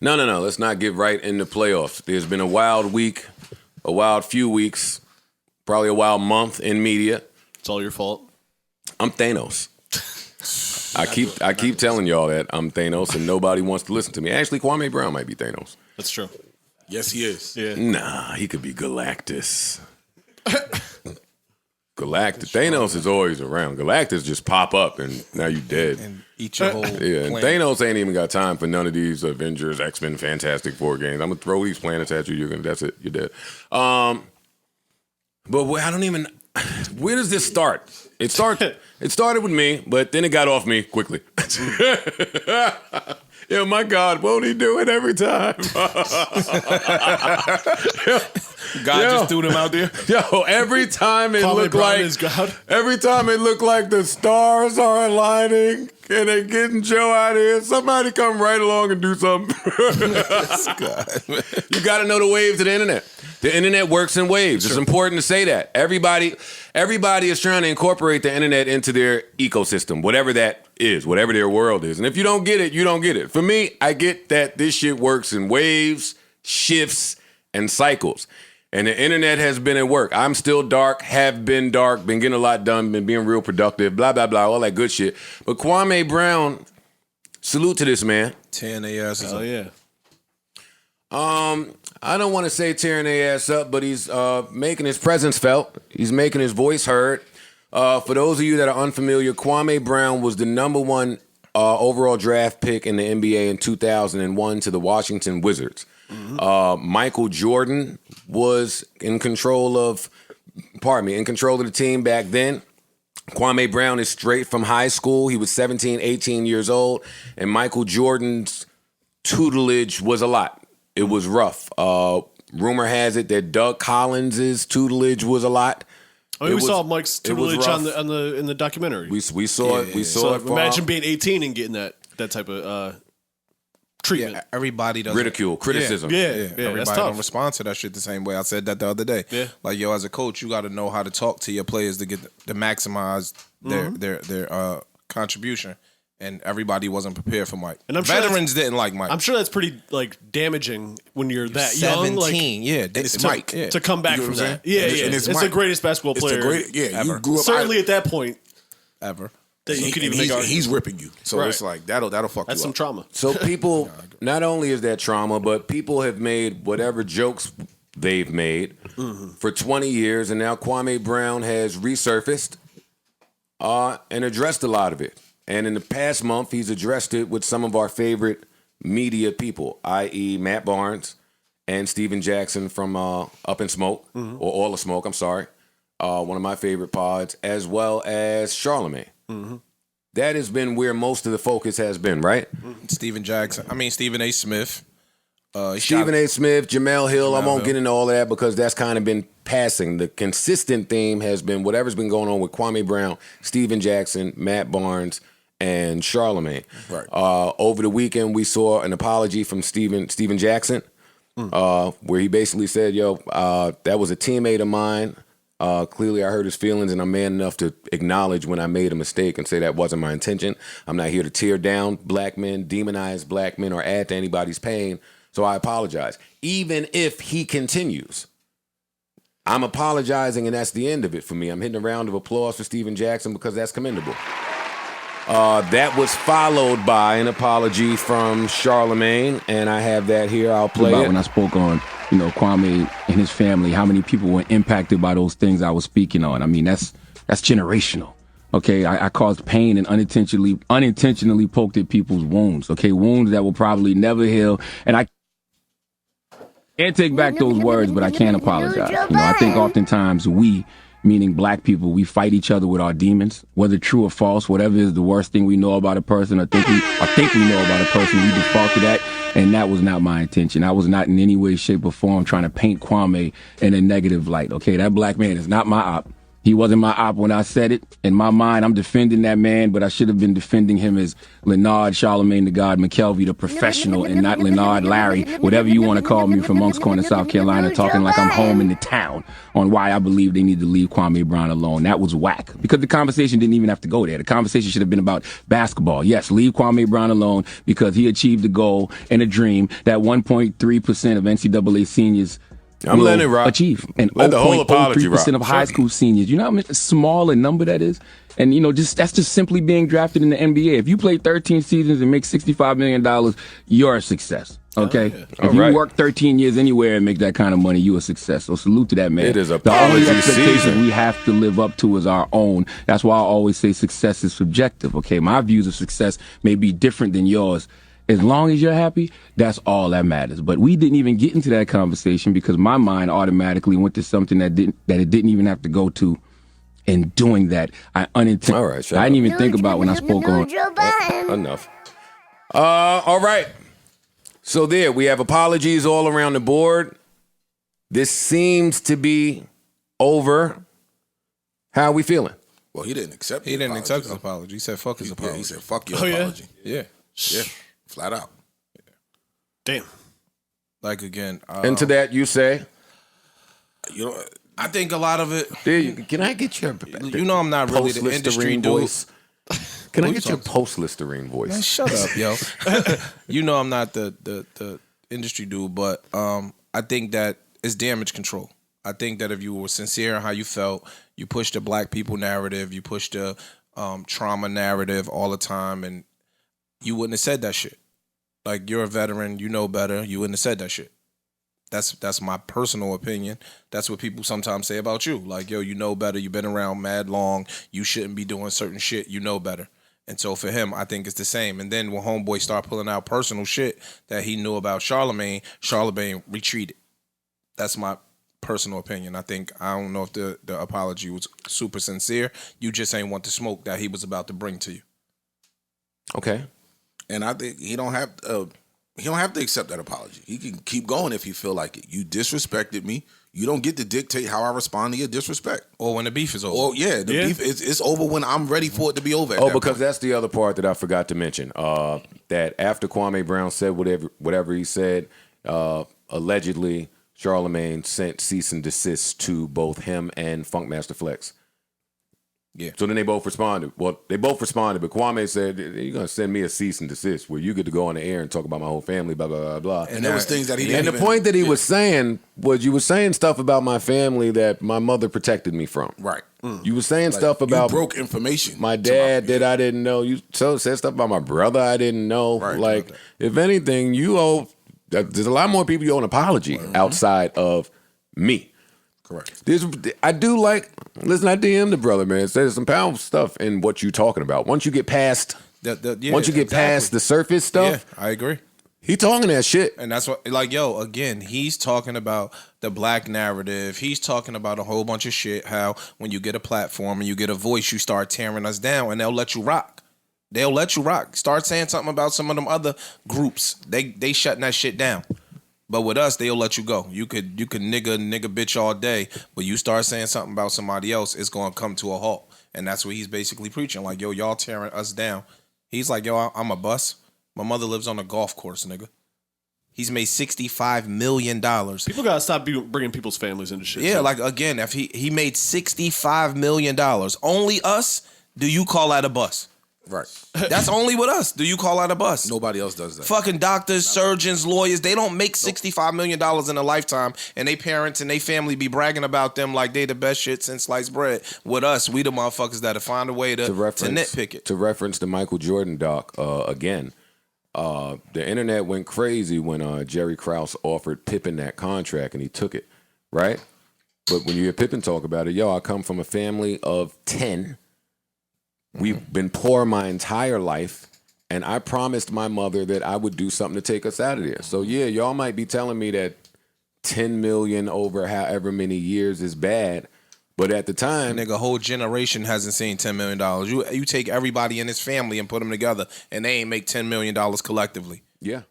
No. Let's not get right into playoffs. There's been a wild week, a wild few weeks, probably a wild month in media. It's all your fault. I'm Thanos. I keep telling y'all that I'm Thanos, and nobody wants to listen to me. Actually, Kwame Brown might be Thanos. That's true. Yes, he is. Yeah. Nah, he could be Galactus. Galactus. Thanos is always around. Galactus just pop up and now you dead. And eat your whole Yeah, and Thanos ain't even got time for none of these Avengers, X-Men, Fantastic Four games. I'm gonna throw these planets at you. That's it. You're dead. But I don't even. Where does this start? It started with me, but then it got off me quickly. Yeah, my God, won't he do it every time? God just threw them out there. Yo, every time it looked like the stars are aligning and they getting Joe out of here, somebody come right along and do something. You got to know the waves of the internet. The internet works in waves. It's important to say that. Everybody is trying to incorporate the internet into their ecosystem, whatever that is, whatever their world is. And if you don't get it, you don't get it. For me, I get that this shit works in waves, shifts, and cycles. And the internet has been at work. I'm still dark, have been dark, been getting a lot done, been being real productive, blah, blah, blah, all that good shit. But Kwame Brown, salute to this man. Tearing their asses up. Oh, yeah. I don't want to say tearing their ass up, but he's making his presence felt. He's making his voice heard. For those of you that are unfamiliar, Kwame Brown was the number one overall draft pick in the NBA in 2001 to the Washington Wizards. Mm-hmm. Michael Jordan was in control of the team back then. Kwame Brown is straight from high school. He was 17, 18 years old, and Michael Jordan's tutelage was a lot. It was rough. Rumor has it that Doug Collins' tutelage was a lot. Oh, we saw Mike's tutelage in the documentary. We saw it. We saw it. Imagine being 18 and getting that type of treatment. Yeah, everybody does ridicule, criticism. Yeah, everybody that's tough. don't respond to that shit the same way. I said that the other day. Yeah. Like, yo, as a coach, you got to know how to talk to your players to maximize their contribution. And everybody wasn't prepared for Mike. And veterans didn't like Mike. I'm sure that's pretty damaging when you're that 17, young. it's Mike. To come back from that. Yeah, it's the greatest basketball player. Ever. You grew up certainly at that point. Ever. That you could even make arguments. He's ripping you. So it's like, that'll fuck That's you some up. trauma. So people, not only is that trauma, but people have made whatever jokes they've made for 20 years, and now Kwame Brown has resurfaced and addressed a lot of it. And in the past month, he's addressed it with some of our favorite media people, i.e. Matt Barnes and Steven Jackson from Up in Smoke, or All the Smoke, I'm sorry. One of my favorite pods, as well as Charlamagne. Mm-hmm. That has been where most of the focus has been, right? Stephen A. Smith. Stephen A. Smith, Jamel Hill. I won't get into all of that because that's kind of been passing. The consistent theme has been whatever's been going on with Kwame Brown, Steven Jackson, Matt Barnes, and Charlamagne. Right. Over the weekend, we saw an apology from Steven Jackson, where he basically said, yo, that was a teammate of mine. Clearly, I hurt his feelings, and I'm man enough to acknowledge when I made a mistake and say that wasn't my intention. I'm not here to tear down black men, demonize black men, or add to anybody's pain, so I apologize. Even if he continues, I'm apologizing, and that's the end of it for me. I'm hitting a round of applause for Steven Jackson because that's commendable. That was followed by an apology from Charlamagne, and I have that here. I'll play it. When I spoke on, Kwame and his family, how many people were impacted by those things I was speaking on. I mean, that's generational. Okay, I caused pain and unintentionally poked at people's wounds. Okay, wounds that will probably never heal. And I can't take back those words, but I can't apologize. I think oftentimes we, meaning black people, we fight each other with our demons, whether true or false, whatever is the worst thing we know about a person or think we know about a person, we default to that. And that was not my intention. I was not in any way, shape, or form trying to paint Kwame in a negative light. Okay, that black man is not my op. He wasn't my op when I said it. In my mind, I'm defending that man, but I should have been defending him as Leonard, Charlamagne the God, McKelvey the professional, and not Leonard, Larry, whatever you want to call me from Moncks Corner, South Carolina, talking like I'm home in the town on why I believe they need to leave Kwame Brown alone. That was whack. Because the conversation didn't even have to go there. The conversation should have been about basketball. Yes, leave Kwame Brown alone because he achieved a goal and a dream that 1.3% of NCAA seniors I'm letting it rock. achieve. And Let the whole apology rock. 0.03% of high school seniors. You know how much small a number that is? And, that's just simply being drafted in the NBA. If you play 13 seasons and make $65 million, you're a success. Okay? If you work 13 years anywhere and make that kind of money, you're a success. So salute to that man. It is a the only apology expectation season. we have to live up to is our own. That's why I always say success is subjective. Okay? My views of success may be different than yours. As long as you're happy, that's all that matters. But we didn't even get into that conversation because my mind automatically went to something that it didn't even have to go to. And doing that, I unintentionally. All right, shut I didn't up. even think about when I spoke on. Enough. All right. So there, we have apologies all around the board. This seems to be over. How are we feeling? Well, he didn't accept. He the didn't apology, accept his though. apology. He said, fuck his apology. Yeah, he said, "Fuck your Oh, yeah? apology." Yeah. Yeah, flat out. Damn. Like, again. And to that, you say, You know, I think a lot of it. can I get your You know I'm not really the industry post-Listerine dude. voice? Can I get your post-Listerine Man, voice? shut up, yo. You know I'm not the industry dude, but I think that it's damage control. I think that if you were sincere in how you felt, you pushed the black people narrative, you pushed the trauma narrative all the time, and you wouldn't have said that shit. Like, you're a veteran, you know better, you wouldn't have said that shit. That's my personal opinion. That's what people sometimes say about you. Like, yo, you know better, you've been around mad long, you shouldn't be doing certain shit, you know better. And so for him, I think it's the same. And then when homeboy start pulling out personal shit that he knew about Charlamagne retreated. That's my personal opinion. I don't know if the apology was super sincere. You just ain't want the smoke that he was about to bring to you. Okay. and I think he don't have to accept that apology. He can keep going if he feel like it. You disrespected me. You don't get to dictate how I respond to your disrespect. Or when the beef is over. Or the beef it's over when I'm ready for it to be over. Because that's the other part that I forgot to mention. That after Kwame Brown said whatever he said, allegedly Charlamagne sent cease and desist to both him and Funkmaster Flex. Yeah. So then they both responded. Well, they both responded, but Kwame said, "You're gonna send me a cease and desist where you get to go on the air and talk about my whole family, blah blah blah blah." And there was things that he didn't. And the point that he was saying was, you were saying stuff about my family that my mother protected me from. Right. You were saying stuff about you broke information. my dad that I didn't know. You said stuff about my brother I didn't know. Right, like, if anything, you owe. There's a lot more people you owe an apology outside of me. Correct. I do like. Listen, I DM the brother, man. There's some powerful stuff in what you're talking about. Once you get past, past the surface stuff, I agree. he talking that shit. And that's what, like, yo, again, he's talking about the black narrative. He's talking about a whole bunch of shit. How when you get a platform and you get a voice, you start tearing us down, and they'll let you rock. They'll let you rock. Start saying something about some of them other groups. They shutting that shit down. But with us, they'll let you go. You could nigga bitch all day, but you start saying something about somebody else, it's gonna come to a halt. And that's what he's basically preaching. Like, yo, y'all tearing us down. He's like, yo, I'm a bus. My mother lives on a golf course, nigga. He's made $65 million. People gotta stop bringing people's families into shit. Yeah, too. like, again, if he made $65 million, only us, do you call that a bus? Right. That's only with us. Do you call that a bus? Nobody else does that. Fucking doctors, surgeons, lawyers, they don't make $65 million in a lifetime, and they parents and they family be bragging about them like they the best shit since sliced bread. With us, we the motherfuckers that'll find a way to nitpick it. To reference the Michael Jordan doc again, the internet went crazy when Jerry Krause offered Pippen that contract and he took it, right? But when you hear Pippen talk about it, yo, I come from a family of 10. We've been poor my entire life, and I promised my mother that I would do something to take us out of there. So yeah, y'all might be telling me that 10 million over however many years is bad, but at the time, Nigga, a whole generation hasn't seen $10 million. You take everybody in his family and put them together, and they ain't make $10 million collectively. yeah.